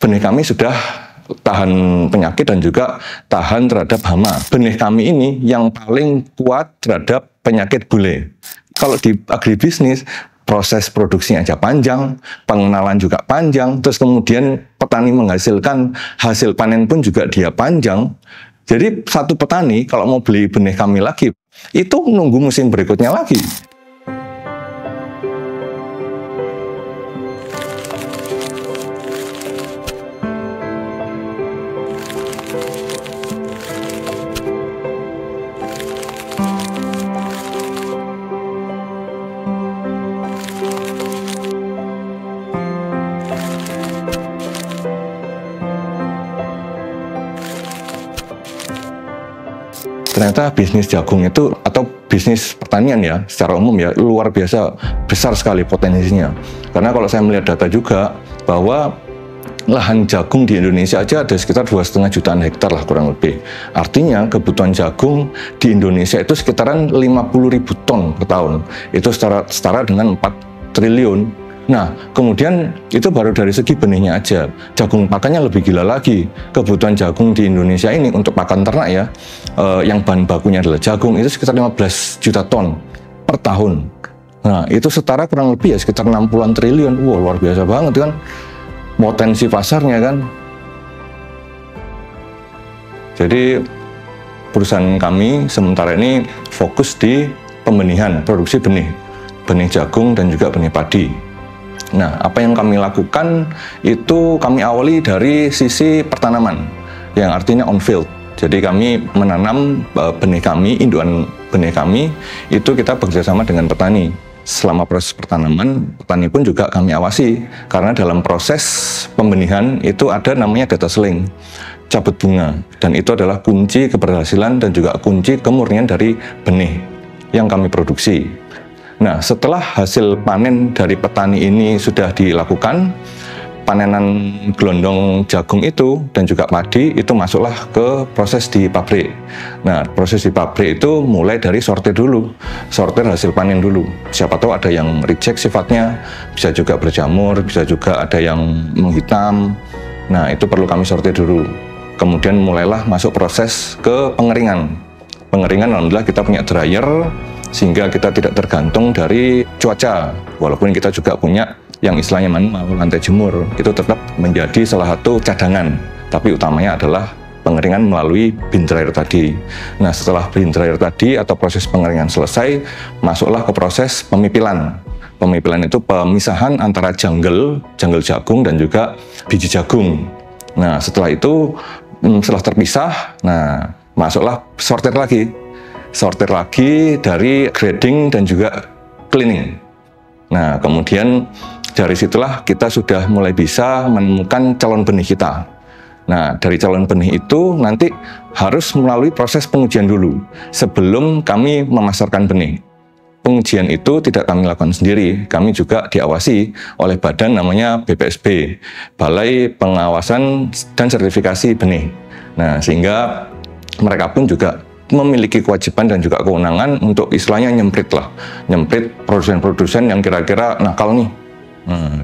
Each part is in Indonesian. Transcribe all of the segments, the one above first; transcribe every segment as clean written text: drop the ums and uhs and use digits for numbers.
benih kami sudah tahan penyakit dan juga tahan terhadap hama. Benih kami ini yang paling kuat terhadap penyakit bule. Kalau di agribisnis, proses produksinya aja panjang, pengenalan juga panjang, terus kemudian petani menghasilkan hasil panen pun juga dia panjang. Jadi satu petani kalau mau beli benih kami lagi, itu nunggu musim berikutnya lagi. Ternyata bisnis jagung itu atau bisnis pertanian ya secara umum ya luar biasa besar sekali potensinya. Karena kalau saya melihat data juga bahwa lahan jagung di Indonesia aja ada sekitar 2,5 jutaan hektar lah kurang lebih. Artinya kebutuhan jagung di Indonesia itu sekitaran 50.000 ton per tahun. Itu setara dengan 4 triliun. Nah, kemudian itu baru dari segi benihnya aja. Jagung pakannya lebih gila lagi. Kebutuhan jagung di Indonesia ini untuk pakan ternak ya, yang bahan bakunya adalah jagung, itu sekitar 15 juta ton per tahun. Nah, itu setara kurang lebih ya sekitar 60-an triliun. Wow, luar biasa banget kan. Potensi pasarnya kan. Jadi, perusahaan kami sementara ini fokus di pembenihan, produksi benih jagung dan juga benih padi. Nah, apa yang kami lakukan itu kami awali dari sisi pertanaman, yang artinya on field. Jadi kami menanam benih kami, indukan benih kami, itu kita bekerjasama dengan petani. Selama proses pertanaman, petani pun juga kami awasi, karena dalam proses pembenihan itu ada namanya data seling, cabut bunga, dan itu adalah kunci keberhasilan dan juga kunci kemurnian dari benih yang kami produksi. Nah, setelah hasil panen dari petani ini sudah dilakukan, panenan gelondong jagung itu dan juga padi itu masuklah ke proses di pabrik. Nah, proses di pabrik itu mulai dari sortir dulu, sortir hasil panen dulu. Siapa tahu ada yang reject sifatnya, bisa juga berjamur, bisa juga ada yang menghitam. Nah, itu perlu kami sortir dulu. Kemudian mulailah masuk proses ke pengeringan. Pengeringan alhamdulillah kita punya dryer, sehingga kita tidak tergantung dari cuaca. Walaupun kita juga punya yang istilahnya manual, lantai jemur, itu tetap menjadi salah satu cadangan. Tapi utamanya adalah pengeringan melalui bin dryer tadi. Nah, setelah bin dryer tadi atau proses pengeringan selesai, masuklah ke proses pemipilan. Pemipilan itu pemisahan antara janggel jagung dan juga biji jagung. Nah, setelah itu, setelah terpisah, nah masuklah sortir lagi dari grading dan juga cleaning. Nah, kemudian dari situlah kita sudah mulai bisa menemukan calon benih kita. Nah, dari calon benih itu nanti harus melalui proses pengujian dulu sebelum kami memasarkan benih. Pengujian itu tidak kami lakukan sendiri, kami juga diawasi oleh badan namanya BPSB, Balai Pengawasan dan Sertifikasi Benih. Nah, sehingga mereka pun juga memiliki kewajiban dan juga kewenangan untuk istilahnya nyemprit produsen-produsen yang kira-kira nakal nih.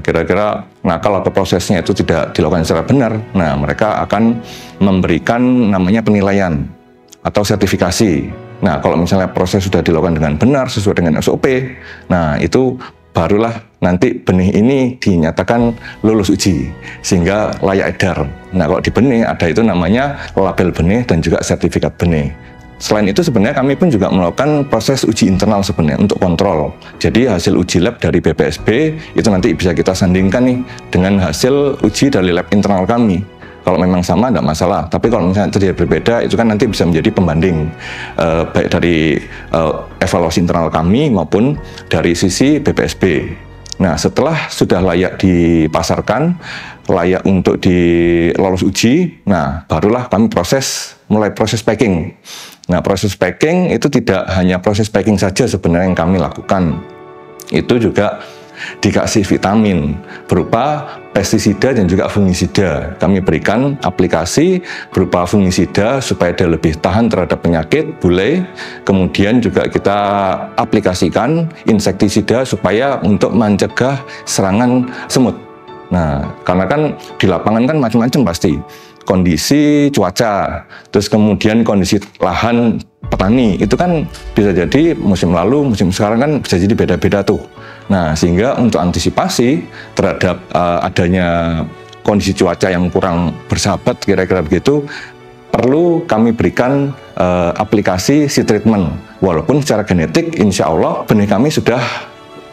Kira-kira nakal atau prosesnya itu tidak dilakukan secara benar. Nah, mereka akan memberikan namanya penilaian atau sertifikasi. Nah, kalau misalnya proses sudah dilakukan dengan benar sesuai dengan SOP, nah itu barulah nanti benih ini dinyatakan lulus uji sehingga layak edar. Nah, kalau di benih ada itu namanya label benih dan juga sertifikat benih. Selain itu sebenarnya kami pun juga melakukan proses uji internal sebenarnya untuk kontrol. Jadi hasil uji lab dari BPSB itu nanti bisa kita sandingkan nih dengan hasil uji dari lab internal kami. Kalau memang sama tidak masalah, tapi kalau misalnya terjadi berbeda itu kan nanti bisa menjadi pembanding baik dari evaluasi internal kami maupun dari sisi BPSB. Nah, setelah sudah layak dipasarkan, layak untuk lolos uji, nah barulah kami mulai proses packing. Nah, proses packing itu tidak hanya proses packing saja sebenarnya yang kami lakukan. Itu juga dikasih vitamin berupa pestisida dan juga fungisida. Kami berikan aplikasi berupa fungisida supaya dia lebih tahan terhadap penyakit bule. Kemudian juga kita aplikasikan insektisida supaya untuk mencegah serangan semut. Nah, karena kan di lapangan kan macam-macam pasti. Kondisi cuaca, terus kemudian kondisi lahan petani, itu kan bisa jadi musim lalu, musim sekarang kan bisa jadi beda-beda tuh. Nah, sehingga untuk antisipasi terhadap adanya kondisi cuaca yang kurang bersahabat, kira-kira begitu, perlu kami berikan aplikasi seed treatment. Walaupun secara genetik, insya Allah benih kami sudah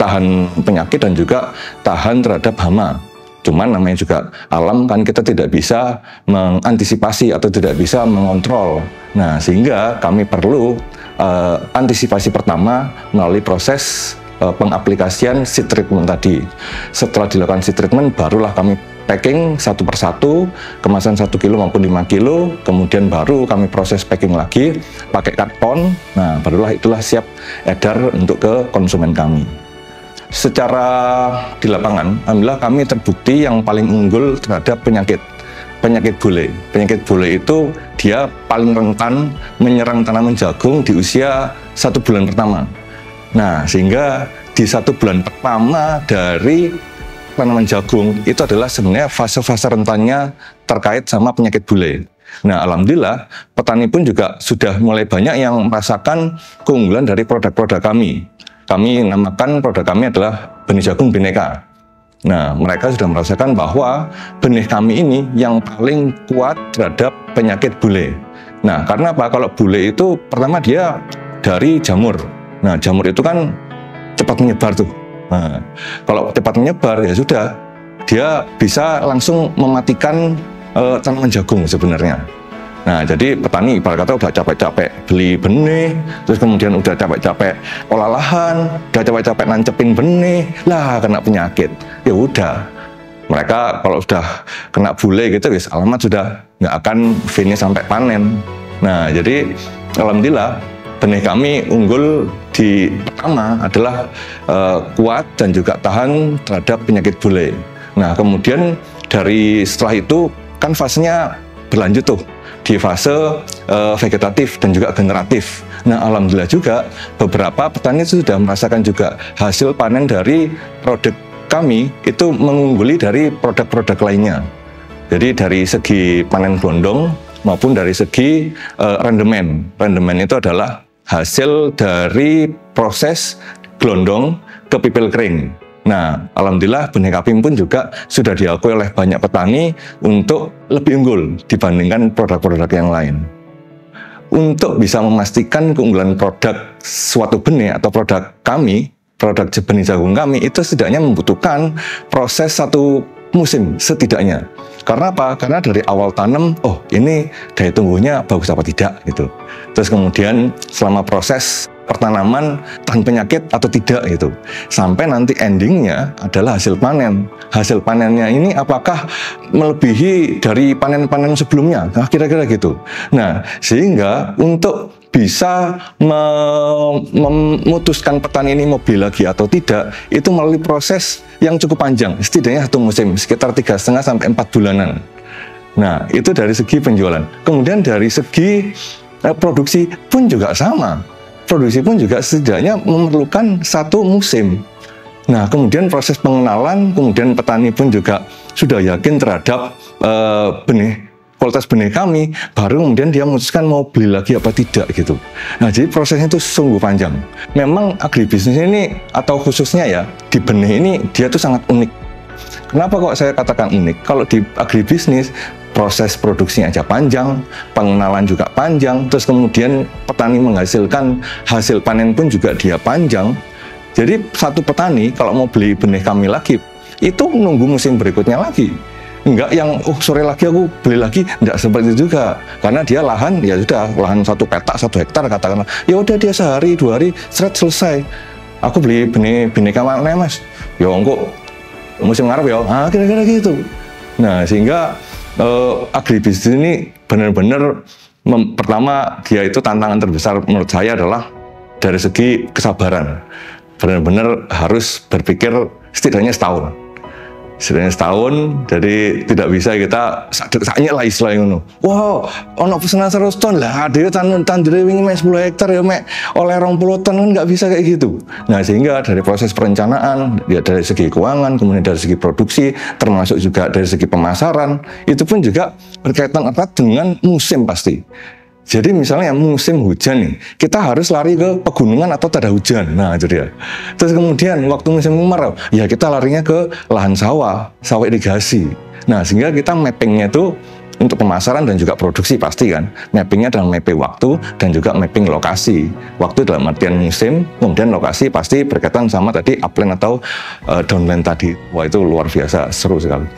tahan penyakit dan juga tahan terhadap hama. Cuman namanya juga alam, kan kita tidak bisa mengantisipasi atau tidak bisa mengontrol. Nah, sehingga kami perlu antisipasi pertama melalui proses pengaplikasian seed treatment tadi. Setelah dilakukan seed treatment, barulah kami packing satu persatu, kemasan 1 kilo maupun 5 kilo, kemudian baru kami proses packing lagi pakai karton. Nah, barulah itulah siap edar untuk ke konsumen kami. Secara di lapangan, alhamdulillah kami terbukti yang paling unggul terhadap penyakit bule. Penyakit bule itu dia paling rentan menyerang tanaman jagung di usia 1 bulan pertama. Nah, sehingga di 1 bulan pertama dari tanaman jagung itu adalah sebenarnya fase-fase rentannya terkait sama penyakit bule. Nah, alhamdulillah petani pun juga sudah mulai banyak yang merasakan keunggulan dari produk-produk kami. Kami namakan produk kami adalah benih jagung Bhinneka. Nah, mereka sudah merasakan bahwa benih kami ini yang paling kuat terhadap penyakit bule. Nah, karena apa? Kalau bule itu pertama dia dari jamur. Nah, jamur itu kan cepat menyebar tuh. Nah, kalau cepat menyebar ya sudah, dia bisa langsung mematikan tanaman jagung sebenarnya. Nah, jadi petani ibarat kata udah capek-capek beli benih, terus kemudian udah capek-capek olah lahan, udah capek-capek nancepin benih, lah kena penyakit. Ya udah, mereka kalau sudah kena bule gitu, wis alamat sudah nggak akan finish sampai panen. Nah, jadi alhamdulillah benih kami unggul di pertama adalah kuat dan juga tahan terhadap penyakit bule. Nah, kemudian dari setelah itu kan fasenya berlanjut tuh di fase vegetatif dan juga generatif. Nah, alhamdulillah juga beberapa petani sudah merasakan juga hasil panen dari produk kami itu mengungguli dari produk-produk lainnya. Jadi dari segi panen gelondong maupun dari segi rendemen. Rendemen itu adalah hasil dari proses gelondong ke pipil kering. Nah, alhamdulillah benih kapim pun juga sudah diakui oleh banyak petani untuk lebih unggul dibandingkan produk-produk yang lain. Untuk bisa memastikan keunggulan produk suatu benih atau produk kami, produk benih jagung kami, itu setidaknya membutuhkan proses 1 musim setidaknya. Karena apa? Karena dari awal tanam, oh ini daya tumbuhnya bagus apa tidak gitu. Terus kemudian selama proses pertanaman tahan penyakit atau tidak gitu. Sampai nanti endingnya adalah hasil panen. Hasil panennya ini apakah melebihi dari panen-panen sebelumnya? Nah, kira-kira gitu. Nah, sehingga untuk bisa memutuskan petani ini mau beli lagi atau tidak, itu melalui proses yang cukup panjang, setidaknya 1 musim, sekitar 3,5 sampai 4 bulanan. Nah, itu dari segi penjualan. Kemudian dari segi produksi pun juga sama. Produksi pun juga setidaknya memerlukan 1 musim. Nah, kemudian proses pengenalan, kemudian petani pun juga sudah yakin terhadap kualitas benih kami, baru kemudian dia memutuskan mau beli lagi apa tidak gitu. Nah, jadi prosesnya itu sungguh panjang. Memang agribisnis ini atau khususnya ya di benih ini dia tuh sangat unik. Kenapa kok saya katakan unik? Kalau di agribisnis proses produksinya aja panjang, pengenalan juga panjang, terus kemudian petani menghasilkan hasil panen pun juga dia panjang. Jadi satu petani kalau mau beli benih kami lagi, itu nunggu musim berikutnya lagi. Enggak yang, oh sore lagi aku beli lagi, enggak seperti itu juga. Karena dia lahan, ya sudah, lahan 1 petak, 1 hektar katakanlah. Ya udah dia sehari, 2 hari, selesai. Aku beli benih Bhinneka mana mas? Ya engkau musim ngarep ya, kira-kira gitu. Nah, sehingga agribisnis ini benar-benar pertama dia itu tantangan terbesar menurut saya adalah dari segi kesabaran. Benar-benar harus berpikir setidaknya setahun. Setidaknya setahun, jadi tidak bisa kita saknya lah istilahnya ngono. Wow, ono pesanan 100 ton lah, dia tandire wingi mek 10 hektar ya mek oleh 20 ton kan nggak bisa kayak gitu. Nah sehingga dari proses perencanaan, ya dari segi keuangan, kemudian dari segi produksi, termasuk juga dari segi pemasaran, itu pun juga berkaitan erat dengan musim pasti. Jadi misalnya musim hujan nih, kita harus lari ke pegunungan atau tak ada hujan. Nah itu dia. Terus kemudian waktu musim kemarau, ya kita larinya ke lahan sawah irigasi. Nah sehingga kita mappingnya itu untuk pemasaran dan juga produksi pasti kan. Mappingnya adalah mapping waktu dan juga mapping lokasi. Waktu dalam artian musim, kemudian lokasi pasti berkaitan sama tadi upland atau downland tadi. Wah itu luar biasa, seru sekali.